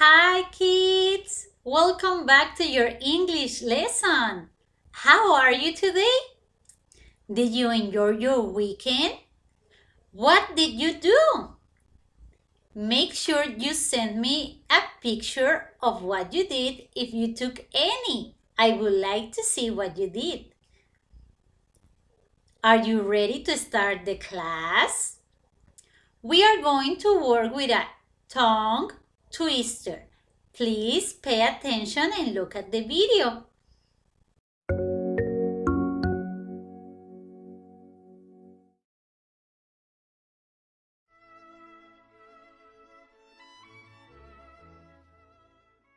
Hi, kids! Welcome back to your English lesson. How are you today? Did you enjoy your weekend? What did you do? Make sure you send me a picture of what you did if you took any. I would like to see what you did. Are you ready to start the class? We are going to work with a tongue twister. Please pay attention and look at the video.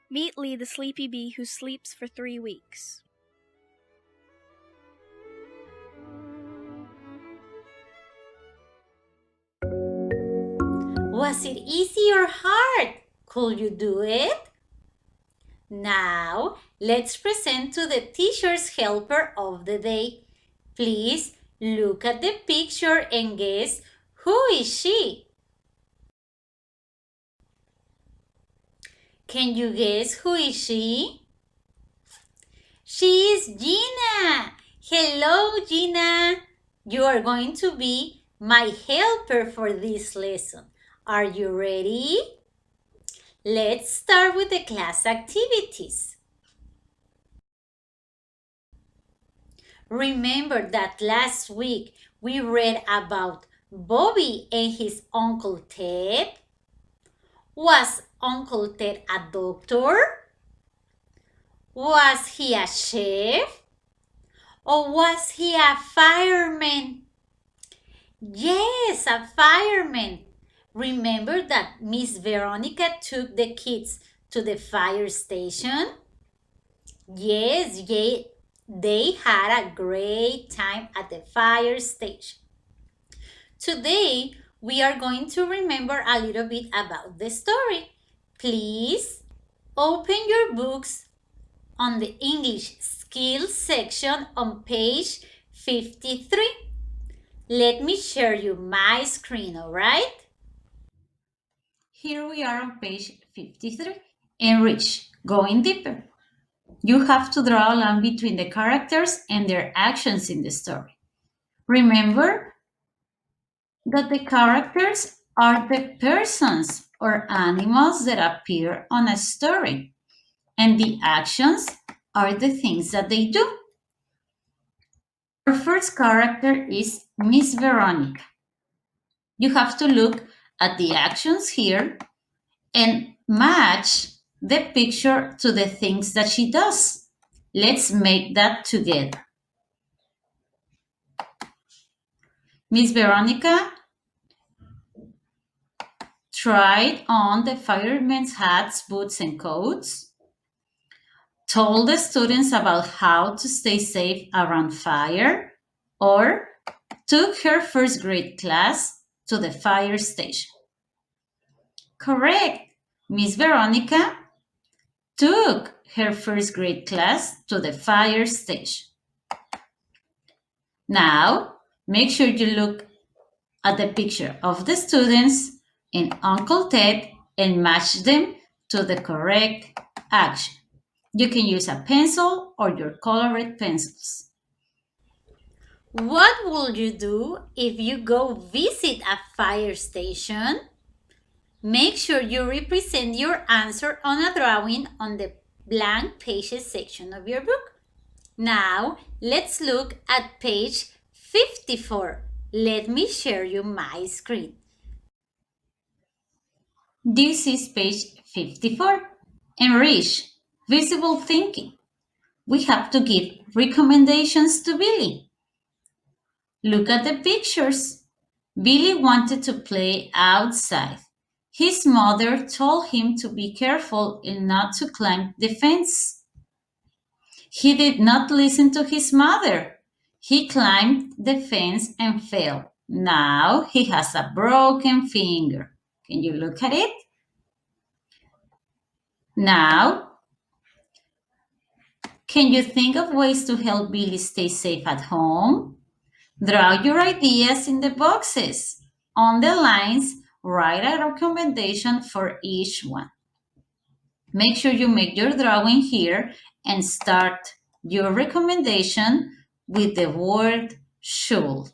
Meet Lee, the sleepy bee who sleeps for 3 weeks. Was it easy or hard? Could you do it? Now, let's present to the teacher's helper of the day. Please look at the picture and guess who is she? Can you guess who is she? She is Gina. Hello, Gina. You are going to be my helper for this lesson. Are you ready? Let's start with the class activities. Remember that last week we read about Bobby and his Uncle Ted? Was Uncle Ted a doctor? Was he a chef? Or was he a fireman? Yes, a fireman. Remember that Miss Veronica took the kids to the fire station? Yes, they had a great time at the fire station. Today, we are going to remember a little bit about the story. Please open your books on the English Skills section on page 53. Let me share you my screen, all right? Here we are on page 53. Enrich, going deeper. You have to draw a line between the characters and their actions in the story. Remember that the characters are the persons or animals that appear on a story, and the actions are the things that they do. Our first character is Miss Veronica. You have to look at the actions here and match the picture to the things that she does. Let's make that together. Miss Veronica tried on the firemen's hats, boots, and coats, told the students about how to stay safe around fire, or took her first grade class to the fire station. Correct. Miss Veronica took her first grade class to the fire station. Now, make sure you look at the picture of the students and Uncle Ted and match them to the correct action. You can use a pencil or your colored pencils. What will you do if you go visit a fire station? Make sure you represent your answer on a drawing on the blank pages section of your book. Now, let's look at page 54. Let me share you my screen. This is page 54. Enrich, visible thinking. We have to give recommendations to Billy. Look at the pictures. Billy wanted to play outside. His mother told him to be careful and not to climb the fence. He did not listen to his mother. He climbed the fence and fell. Now he has a broken finger. Can you look at it? Now, can you think of ways to help Billy stay safe at home? Draw your ideas in the boxes. On the lines, write a recommendation for each one. Make sure you make your drawing here and start your recommendation with the word should.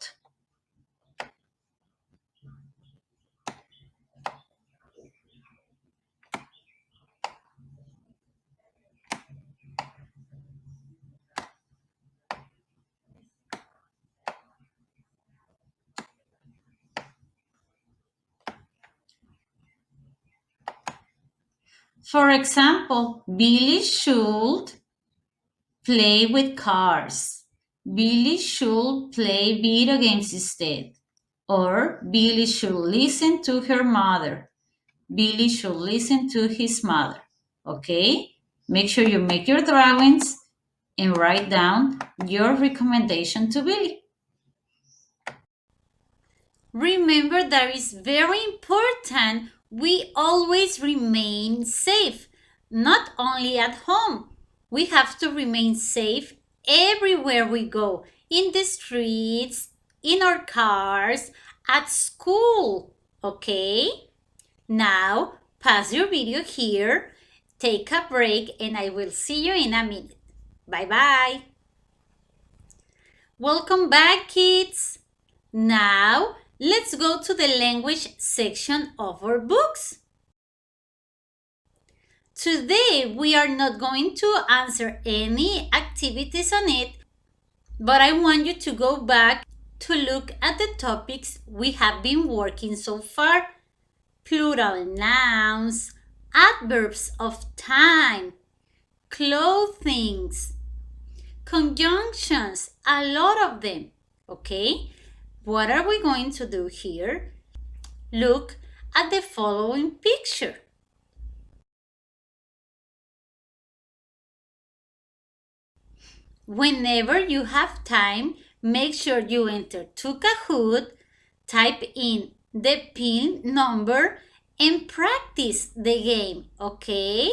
For example, Billy should play with cars. Billy should play video games instead. Or Billy should listen to her mother. Billy should listen to his mother. Okay? Make sure you make your drawings and write down your recommendation to Billy. Remember that it's very important we always remain safe, not only at home. We have to remain safe everywhere we go, in the streets, in our cars, at school. Okay? Now, pause your video here, take a break, and I will see you in a minute. Bye bye. Welcome back, kids. Now, let's go to the language section of our books. Today, we are not going to answer any activities on it, but I want you to go back to look at the topics we have been working so far. Plural nouns, adverbs of time, clothings, conjunctions, a lot of them. Okay? What are we going to do here? Look at the following picture. Whenever you have time, make sure you enter to Kahoot, type in the PIN number, and practice the game, okay?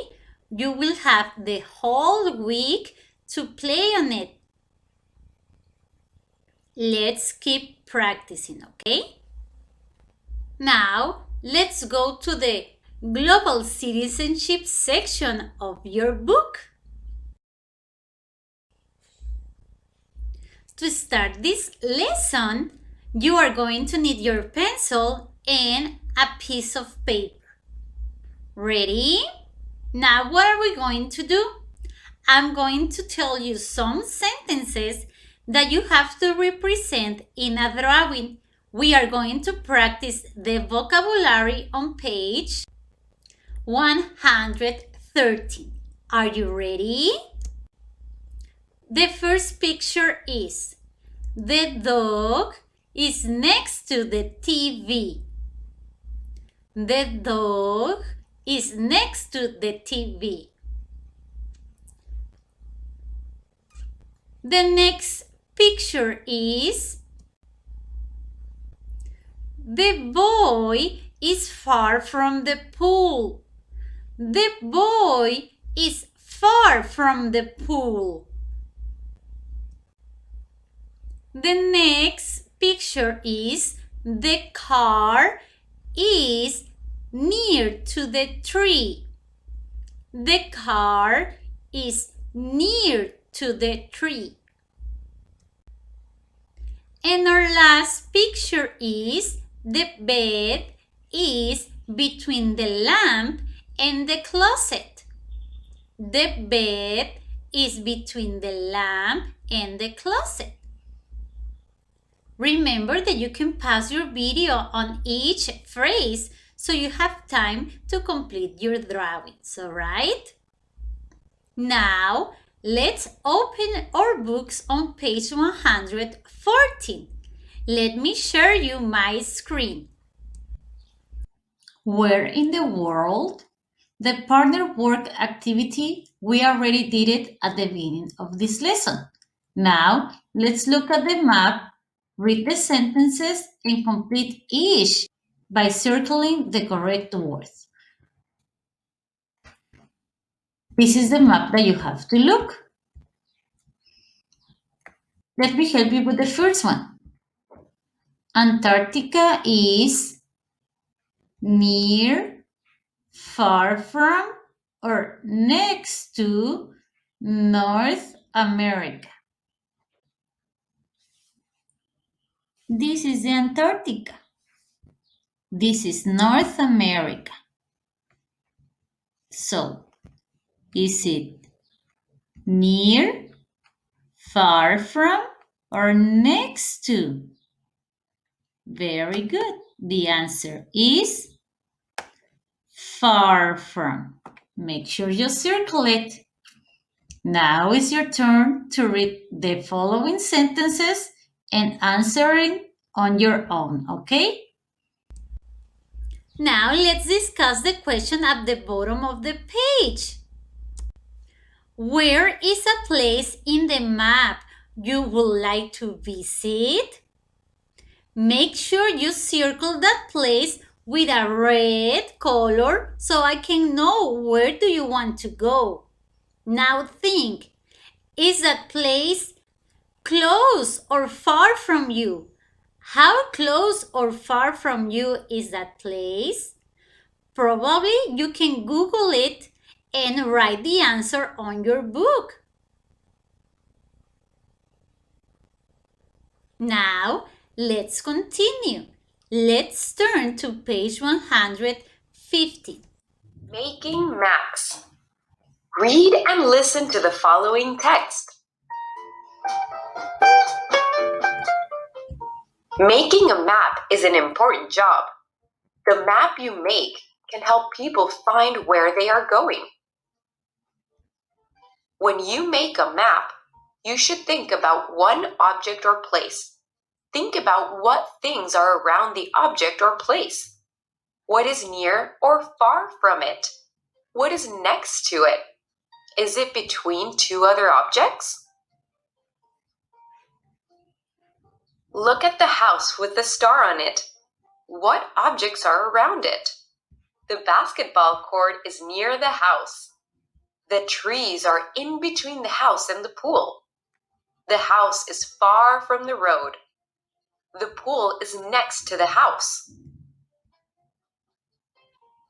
You will have the whole week to play on it. Let's keep practicing, okay? Now, let's go to the Global Citizenship section of your book. To start this lesson, you are going to need your pencil and a piece of paper. Ready? Now, what are we going to do? I'm going to tell you some sentences that you have to represent in a drawing. We are going to practice the vocabulary on page 113. Are you ready? The first picture is the dog is next to the TV. The dog is next to the TV. The next picture is the boy is far from the pool. The boy is far from the pool. The next picture is the car is near to the tree. The car is near to the tree. And our last picture is the bed is between the lamp and the closet. The bed is between the lamp and the closet. Remember that you can pause your video on each phrase so you have time to complete your drawings, alright? Now, let's open our books on page 114. Let me share you my screen. Where in the world? The partner work activity, we already did it at the beginning of this lesson. Now, let's look at the map, read the sentences, and complete each by circling the correct words. This is the map that you have to look. Let me help you with the first one. Antarctica is near, far from, or next to North America? This is the Antarctica. This is North America. So, is it near, far from, or next to? Very good. The answer is far from. Make sure you circle it. Now is your turn to read the following sentences and answering on your own, okay? Now let's discuss the question at the bottom of the page. Where is a place in the map you would like to visit? Make sure you circle that place with a red color so I can know where do you want to go. Now think, is that place close or far from you? How close or far from you is that place? Probably you can Google it and write the answer on your book. Now, let's continue. Let's turn to page 150. Making maps. Read and listen to the following text. Making a map is an important job. The map you make can help people find where they are going. When you make a map, you should think about one object or place. Think about what things are around the object or place. What is near or far from it? What is next to it? Is it between two other objects? Look at the house with the star on it. What objects are around it? The basketball court is near the house. The trees are in between the house and the pool. The house is far from the road. The pool is next to the house.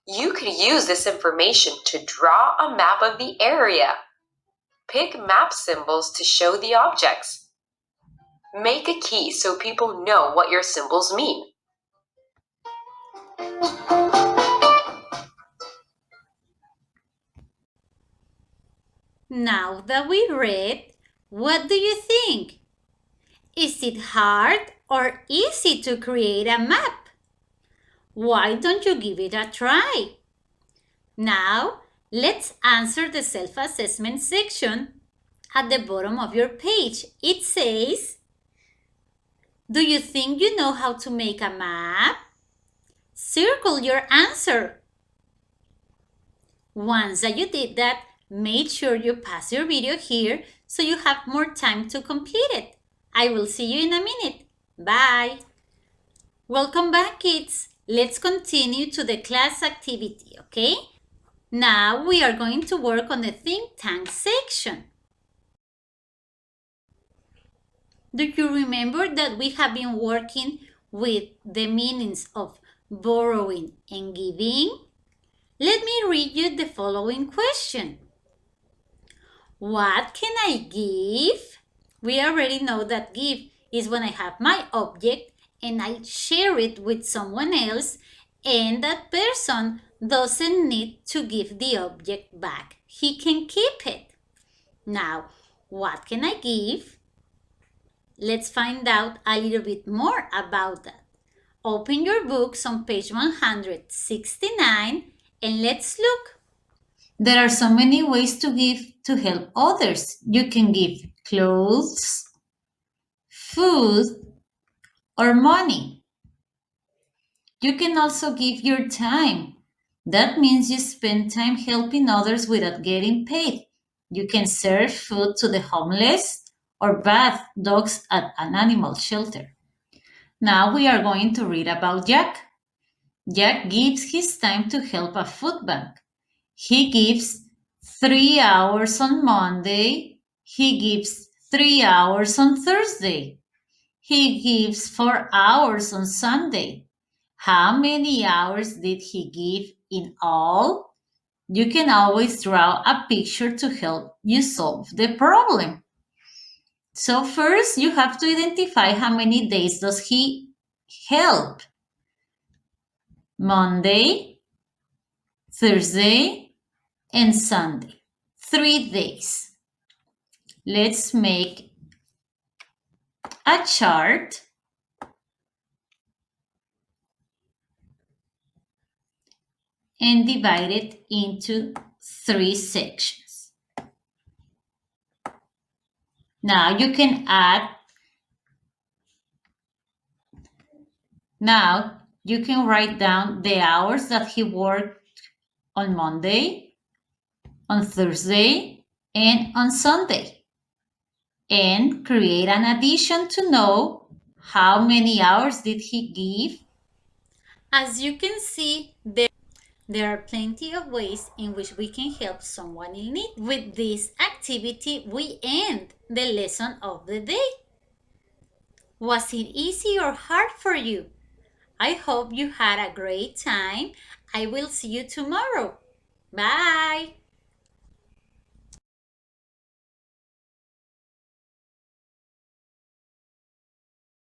You could use this information to draw a map of the area. Pick map symbols to show the objects. Make a key so people know what your symbols mean. Now that we read, what do you think? Is it hard or easy to create a map? Why don't you give it a try? Now, let's answer the self-assessment section at the bottom of your page. It says, do you think you know how to make a map? Circle your answer. Once that you did that, make sure you pause your video here so you have more time to complete it. I will see you in a minute. Bye. Welcome back, kids. Let's continue to the class activity, okay? Now we are going to work on the think tank section. Do you remember that we have been working with the meanings of borrowing and giving? Let me read you the following question. What can I give? We already know that give is when I have my object and I share it with someone else, and that person doesn't need to give the object back. He can keep it. Now, what can I give? Let's find out a little bit more about that. Open your books on page 169 and let's look. There are so many ways to give to help others. You can give clothes, food, or money. You can also give your time. That means you spend time helping others without getting paid. You can serve food to the homeless or bath dogs at an animal shelter. Now we are going to read about Jack. Jack gives his time to help a food bank. He gives 3 hours on Monday. He gives 3 hours on Thursday. He gives 4 hours on Sunday. How many hours did he give in all? You can always draw a picture to help you solve the problem. So first you have to identify how many days does he help. Monday, Thursday, and Sunday. 3 days. Let's make a chart and divide it into 3 sections. Now you can write down the hours that he worked on Monday, on Thursday, and on Sunday. And create an addition to know how many hours did he give. As you can see, there are plenty of ways in which we can help someone in need. With this activity, we end the lesson of the day. Was it easy or hard for you? I hope you had a great time. I will see you tomorrow. Bye.